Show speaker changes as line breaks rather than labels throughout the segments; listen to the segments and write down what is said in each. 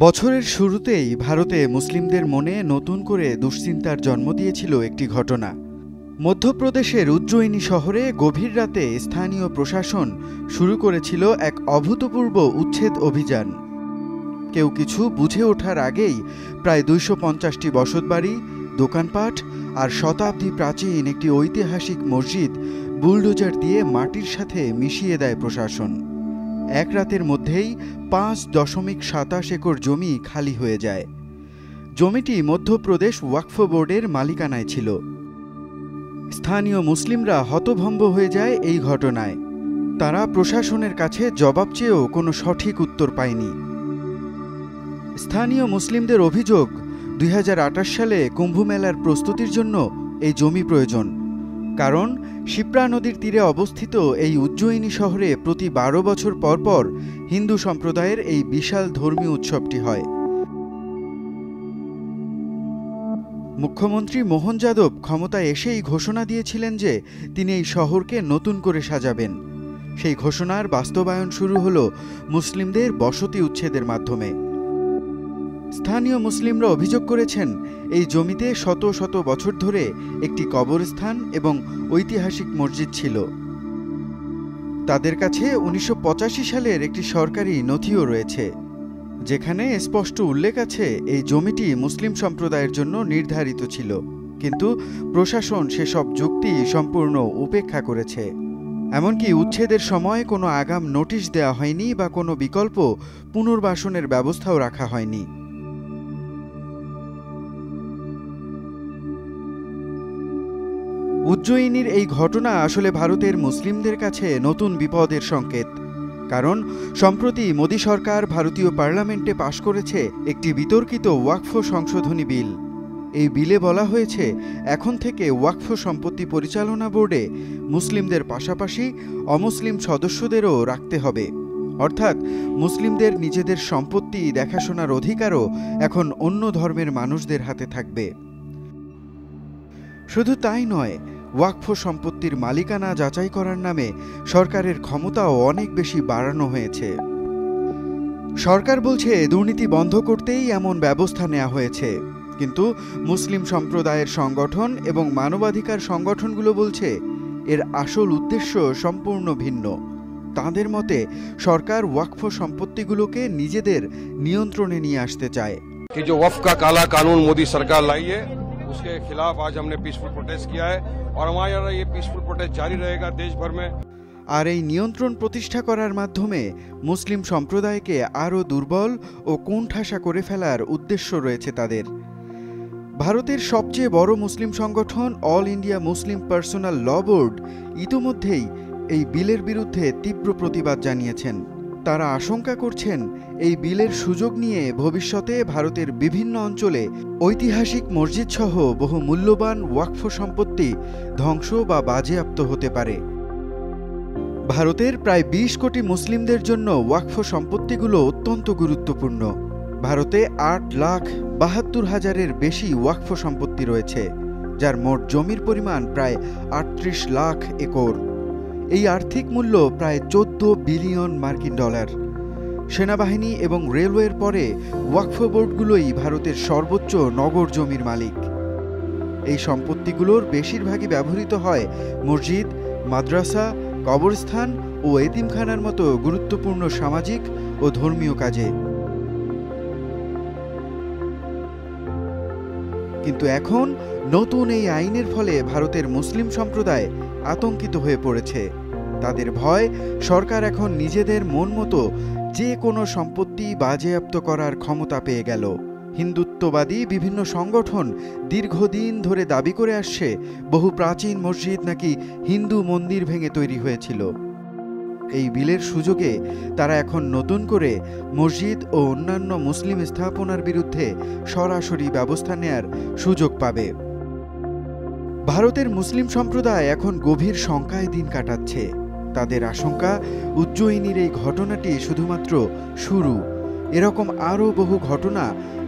বছরের শুরুতেই ভারতে মুসলিমদের মনে নতুন করে দুশ্চিন্তার জন্ম দিয়েছিল একটি ঘটনা। মধ্যপ্রদেশের উজ্জয়িনী শহরে গভীর রাতে স্থানীয় প্রশাসন শুরু করেছিল এক অভূতপূর্ব উচ্ছেদ অভিযান। কেউ কিছু বুঝে ওঠার আগেই প্রায় ২৫০টি বসতবাড়ি, দোকানপাট আর শতাব্দী প্রাচীন একটি ঐতিহাসিক মসজিদ বুলডোজার দিয়ে মাটির সাথে মিশিয়ে দেয় প্রশাসন। এক রাতের মধ্যেই ৫.২৭ একর জমি খালি হয়ে যায়। জমিটি মধ্যপ্রদেশ ওয়াকফ বোর্ডের মালিকানায় ছিল। স্থানীয় মুসলিমরা হতভম্ব হয়ে যায় এই ঘটনায়। তারা প্রশাসনের কাছে জবাব চেয়েও কোনো সঠিক উত্তর পায়নি। স্থানীয় মুসলিমদের অভিযোগ, ২০২৮ সালে কুম্ভমেলার প্রস্তুতির জন্য এই জমি প্রয়োজন। কারণ শিপ্রা নদীর তীরে অবস্থিত এই উজ্জয়িনী শহরে প্রতি ১২ বছর পর পর হিন্দু সম্প্রদায়ের এই বিশাল ধর্মীয় উৎসবটি হয়। মুখ্যমন্ত্রী মোহন যাদব ক্ষমতায় এসেই ঘোষণা দিয়েছিলেন যে তিনি এই শহরকে নতুন করে সাজাবেন। সেই ঘোষণার বাস্তবায়ন শুরু হলো মুসলিমদের বসতি উচ্ছেদের মাধ্যমে। স্থানীয় মুসলিমরা অভিযোগ করেছেন, এই জমিতে শত শত বছর ধরে একটি কবরস্থান এবং ঐতিহাসিক মসজিদ ছিল। তাদের কাছে ১৯৮৫ সালের একটি সরকারি নথিও রয়েছে, যেখানে স্পষ্ট উল্লেখ আছে এই জমিটি মুসলিম সম্প্রদায়ের জন্য নির্ধারিত ছিল। কিন্তু প্রশাসন সেসব যুক্তি সম্পূর্ণ উপেক্ষা করেছে। এমনকি উচ্ছেদের সময় কোনো আগাম নোটিশ দেওয়া হয়নি বা কোনো বিকল্প পুনর্বাসনের ব্যবস্থাও রাখা হয়নি। উজ্জয়িনীর এই ঘটনা আসলে ভারতের মুসলিমদের কাছে নতুন বিপদের সংকেত। কারণ সম্প্রতি মোদী সরকার ভারতীয় পার্লামেন্টে পাশ করেছে একটি বিতর্কিত ওয়াকফ সংশোধনী বিল। এই বিলে বলা হয়েছে, এখন থেকে ওয়াকফ সম্পত্তি পরিচালনা বোর্ডে মুসলিমদের পাশাপাশি অমুসলিম সদস্যদেরও রাখতে হবে। অর্থাৎ মুসলিমদের নিজেদের সম্পত্তি দেখাশোনার অধিকারও এখন অন্য ধর্মের মানুষদের হাতে থাকবে। শুধু তাই নয়, ওয়াকফ সম্পত্তির মালিকানা যাচাই করার নামে সরকারের ক্ষমতাও অনেক বেশি বাড়ানো হয়েছে। সরকার বলছে দুর্নীতি বন্ধ করতেই এমন ব্যবস্থা নেওয়া হয়েছে, কিন্তু মুসলিম সম্প্রদায়ের সংগঠন এবং মানবাধিকার সংগঠনগুলো বলছে এর আসল উদ্দেশ্য সম্পূর্ণ ভিন্ন। তাদের মতে সরকার ওয়াকফ সম্পত্তিগুলোকে নিজেদের নিয়ন্ত্রণে নিয়ে আসতে চায়।
कि जो वक्फ का काला कानून मोदी सरकार लाई है, उसके खिलाफ आज हमने पीसफुल प्रोटेस्ट किया है और हमारा ये पीसफुल प्रोटेस्ट जारी रहेगा देश भर में।
আর এই নিয়ন্ত্রণ প্রতিষ্ঠা করার মাধ্যমে মুসলিম সম্প্রদায়কে আরও দুর্বল ও কোণঠাসা করে ফেলার উদ্দেশ্য রয়েছে তাদের। ভারতের সবচেয়ে বড় মুসলিম সংগঠন অল ইন্ডিয়া মুসলিম পার্সোনাল ল বোর্ড ইতিমধ্যেই এই বিলের বিরুদ্ধে তীব্র প্রতিবাদ জানিয়েছেন। তারা আশঙ্কা করছেন, এই বিলের সুযোগ নিয়ে ভবিষ্যতে ভারতের বিভিন্ন অঞ্চলে ঐতিহাসিক মসজিদ সহ বহু মূল্যবান ওয়াকফ সম্পত্তি ধ্বংস বা বাজেয়াপ্ত হতে পারে। ভারতের প্রায় ২০ কোটি মুসলিমদের জন্য ওয়াকফ সম্পত্তিগুলো অত্যন্ত গুরুত্বপূর্ণ। ভারতে ৮,৭২,০০০-এর বেশি ওয়াকফ সম্পত্তি রয়েছে, যার মোট জমির পরিমাণ প্রায় ৩৮ লাখ একর। এই আর্থিক মূল্য প্রায় ১৪ বিলিয়ন মার্কিন ডলার। সেনাবাহিনী এবং রেলওয়ের পরে ওয়াকফ বোর্ডগুলোই ভারতের সর্বোচ্চ নগর জমির মালিক। এই সম্পত্তিগুলোর বেশিরভাগই ব্যবহৃত হয় মসজিদ, মাদ্রাসা, কবরস্থান ও এতিমখানার মতো গুরুত্বপূর্ণ সামাজিক ও ধর্মীয় কাজে। কিন্তু এখন নতুন এই আইনের ফলে ভারতের মুসলিম সম্প্রদায় আতঙ্কিত হয়ে পড়েছে। তাদের ভয়, সরকার এখন নিজেদের মন মতো যে কোনো সম্পত্তি বাজেয়াপ্ত করার ক্ষমতা পেয়ে গেল। হিন্দুত্ববাদী বিভিন্ন সংগঠন দীর্ঘদিন ধরে দাবি করে আসছে, বহু প্রাচীন মসজিদ নাকি হিন্দু মন্দির ভেঙে তৈরি হয়েছিল। এই বিলের সুযোগে তারা এখন নতুন করে মসজিদ ও অন্যান্য মুসলিম স্থাপনার বিরুদ্ধে সরাসরি ব্যবস্থা নেয়ার সুযোগ পাবে। ভারতের মুসলিম সম্প্রদায় এখন গভীর শঙ্কায় দিন কাটাচ্ছে। তাদের আশঙ্কা, উজ্জয়িনীর এই ঘটনাটি শুধুমাত্র শুরু। এরকম আরও বহু ঘটনা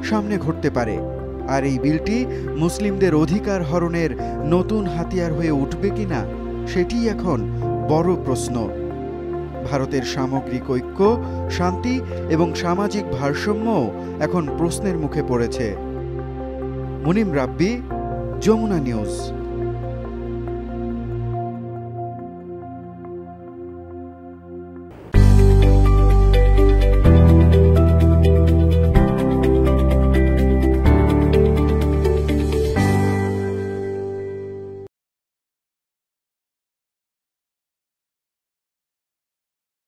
সামনে ঘটতে পারে। আর এই বিলটি মুসলিমদের অধিকার হরণের নতুন হাতিয়ার হয়ে উঠবে কিনা, সেটি এখন বড় প্রশ্ন। ভারতের সামগ্রিক ঐক্য, শান্তি এবং সামাজিক ভারসাম্যও এখন প্রশ্নের মুখে পড়েছে। মুনিম রাব্বি, যমুনা নিউজ।